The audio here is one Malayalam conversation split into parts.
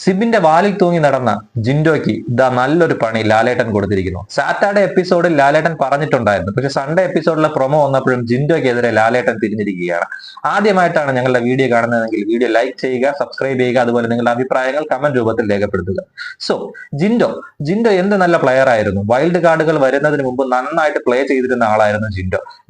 സിബിന്റെ വാലിൽ തൂങ്ങി നടന്ന ജിൻഡോയ്ക്ക് ഇതാ നല്ലൊരു പണി ലാലേട്ടൻ കൊടുത്തിരിക്കുന്നു. സാറ്റർഡേ എപ്പിസോഡിൽ ലാലേട്ടൻ പറഞ്ഞിട്ടുണ്ടായിരുന്നു, പക്ഷെ സൺഡേ എപ്പിസോഡിലെ പ്രൊമോ വന്നപ്പോഴും ജിൻഡോയ്ക്കെതിരെ ലാലേട്ടൻ തിരിഞ്ഞിരിക്കുകയാണ്. ആദ്യമായിട്ടാണ് ഞങ്ങളുടെ വീഡിയോ കാണുന്നതെങ്കിൽ വീഡിയോ ലൈക്ക് ചെയ്യുക, സബ്സ്ക്രൈബ് ചെയ്യുക, അതുപോലെ നിങ്ങളുടെ അഭിപ്രായങ്ങൾ കമന്റ് രൂപത്തിൽ രേഖപ്പെടുത്തുക. സോ ജിൻഡോ എന്ത് നല്ല പ്ലെയർ ആയിരുന്നു. വൈൽഡ് കാർഡുകൾ വരുന്നതിന് മുമ്പ് നന്നായിട്ട് പ്ലേ ചെയ്തിരുന്ന ആളായിരുന്നു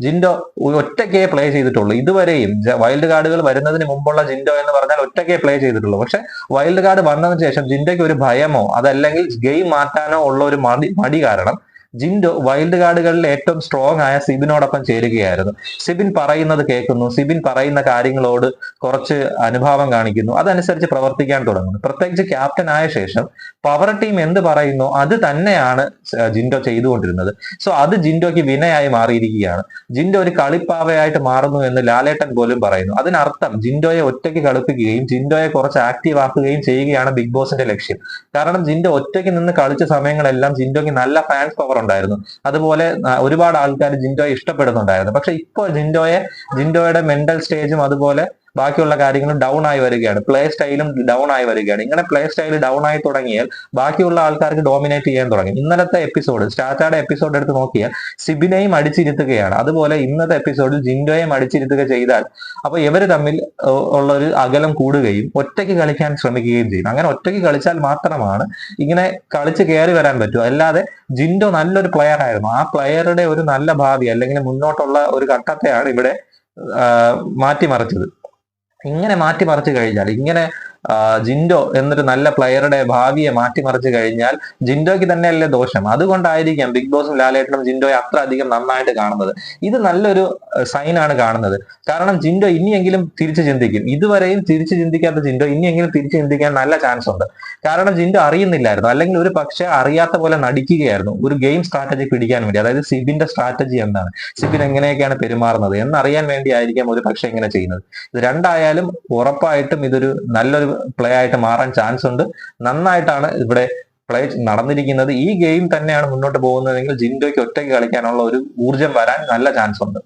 ജിൻഡോ ഒറ്റയ്ക്കേ പ്ലേ ചെയ്തിട്ടുള്ളൂ. ഇതുവരെയും വൈൽഡ് കാർഡുകൾ വരുന്നതിന് മുമ്പുള്ള ജിൻഡോ എന്ന് പറഞ്ഞാൽ ഒറ്റയ്ക്കേ പ്ലേ ചെയ്തിട്ടുള്ളൂ. പക്ഷെ വൈൽഡ് കാർഡ് വന്നതിന് ശേഷം ജിൻഡോയ്ക്ക് ഒരു ഭയമോ അതല്ലെങ്കിൽ ഗെയിം മാറ്റാനോ ഉള്ള ഒരു മടി കാരണം ജിൻഡോ വൈൽഡ് കാർഡുകളിൽ ഏറ്റവും സ്ട്രോങ് ആയ സിബിനോടൊപ്പം ചേരുകയായിരുന്നു. സിബിൻ പറയുന്നത് കേൾക്കുന്നു, സിബിൻ പറയുന്ന കാര്യങ്ങളോട് കുറച്ച് അനുഭാവം കാണിക്കുന്നു, അതനുസരിച്ച് പ്രവർത്തിക്കാൻ തുടങ്ങുന്നു. പ്രത്യേകിച്ച് ക്യാപ്റ്റൻ ആയ ശേഷം പവർ ടീം എന്ത് പറയുന്നു അത് തന്നെയാണ് ജിൻഡോ ചെയ്തുകൊണ്ടിരുന്നത്. സോ അത് ജിൻഡോയ്ക്ക് വിനയായി മാറിയിരിക്കുകയാണ്. ജിൻഡോ ഒരു കളിപ്പാവയായിട്ട് മാറുന്നു എന്ന് ലാലേട്ടൻ പോലും പറയുന്നു. അതിനർത്ഥം ജിൻഡോയെ ഒറ്റയ്ക്ക് കളിപ്പിക്കുകയും ജിൻഡോയെ കുറച്ച് ആക്റ്റീവ് ആക്കുകയും ചെയ്യുകയാണ് ബിഗ് ബോസിന്റെ ലക്ഷ്യം. കാരണം ജിൻഡോ ഒറ്റയ്ക്ക് നിന്ന് കളിച്ച സമയങ്ങളെല്ലാം ജിൻഡോയ്ക്ക് നല്ല ഫാൻസ് പവർ ഉണ്ടായിരുന്നു. അതുപോലെ ഒരുപാട് ആൾക്കാർ ജിൻഡോയെ ഇഷ്ടപ്പെടുന്നുണ്ടായിരുന്നു. പക്ഷെ ഇപ്പോൾ ജിൻഡോയുടെ മെന്റൽ സ്റ്റേജും അതുപോലെ ബാക്കിയുള്ള കാര്യങ്ങളും ഡൗൺ ആയി വരികയാണ്. പ്ലേ സ്റ്റൈലും ഡൗൺ ആയി വരികയാണ്. ഇങ്ങനെ പ്ലേ സ്റ്റൈൽ ഡൗൺ ആയി തുടങ്ങിയാൽ ബാക്കിയുള്ള ആൾക്കാർക്ക് ഡോമിനേറ്റ് ചെയ്യാൻ തുടങ്ങി. ഇന്നലത്തെ എപ്പിസോഡ്, സ്റ്റാർട്ടാടെ എപ്പിസോഡ് എടുത്ത് നോക്കിയാൽ സിബിനെയും അടിച്ചിരുത്തുകയാണ്. അതുപോലെ ഇന്നത്തെ എപ്പിസോഡിൽ ജിൻഡോയും അടിച്ചിരുത്തുക ചെയ്താൽ അപ്പൊ ഇവര് തമ്മിൽ ഉള്ള ഒരു അകലം കൂടുകയും ഒറ്റയ്ക്ക് കളിക്കാൻ ശ്രമിക്കുകയും ചെയ്യും. അങ്ങനെ ഒറ്റയ്ക്ക് കളിച്ചാൽ മാത്രമാണ് ഇങ്ങനെ കളിച്ച് കയറി വരാൻ പറ്റൂ. അല്ലാതെ ജിൻഡോ നല്ലൊരു പ്ലെയർ ആയിരുന്നു. ആ പ്ലെയറുടെ ഒരു നല്ല ഭാവി അല്ലെങ്കിൽ മുന്നോട്ടുള്ള ഒരു ഘട്ടത്തെയാണ് ഇവിടെ മാറ്റിമറിച്ചത്. ഇങ്ങനെ മാറ്റിമറിച്ചു കഴിഞ്ഞാൽ, ഇങ്ങനെ ജിൻഡോ എന്നൊരു നല്ല പ്ലെയറുടെ ഭാവിയെ മാറ്റിമറിച്ചു കഴിഞ്ഞാൽ ജിൻഡോയ്ക്ക് തന്നെയല്ലേ ദോഷം. അതുകൊണ്ടായിരിക്കാം ബിഗ് ബോസും ലാലേട്ടനും ജിൻഡോയെ അത്ര അധികം നന്നായിട്ട് കാണുന്നത്. ഇത് നല്ലൊരു സൈനാണ് കാണുന്നത്. കാരണം ജിൻഡോ ഇനിയെങ്കിലും തിരിച്ചു ചിന്തിക്കും. ഇതുവരെയും തിരിച്ചു ചിന്തിക്കാത്ത ജിൻഡോ ഇനിയെങ്കിലും തിരിച്ചു ചിന്തിക്കാൻ നല്ല ചാൻസ് ഉണ്ട്. കാരണം ജിൻഡോ അറിയുന്നില്ലായിരുന്നു, അല്ലെങ്കിൽ ഒരു പക്ഷെ അറിയാത്ത പോലെ നടിക്കുകയായിരുന്നു ഒരു ഗെയിം സ്ട്രാറ്റജി പിടിക്കാൻ വേണ്ടി. അതായത് സിബിന്റെ സ്ട്രാറ്റജി എന്താണ്, സിബിൻ എങ്ങനെയൊക്കെയാണ് പെരുമാറുന്നത് എന്നറിയാൻ വേണ്ടി ആയിരിക്കാം ഒരു പക്ഷെ ഇങ്ങനെ ചെയ്യുന്നത്. ഇത് രണ്ടായാലും ഉറപ്പായിട്ടും ഇതൊരു നല്ലൊരു പ്ലേ ആയിട്ട് മാറാൻ ചാൻസ് ഉണ്ട്. നന്നായിട്ടാണ് ഇവിടെ പ്ലേ നടന്നിരിക്കുന്നത്. ഈ ഗെയിം തന്നെയാണ് മുന്നോട്ട് പോകുന്നതെങ്കിൽ ജിൻഡോയ്ക്ക് ഒറ്റയ്ക്ക് കളിക്കാനുള്ള ഒരു ഊർജം വരാൻ നല്ല ചാൻസ് ഉണ്ട്.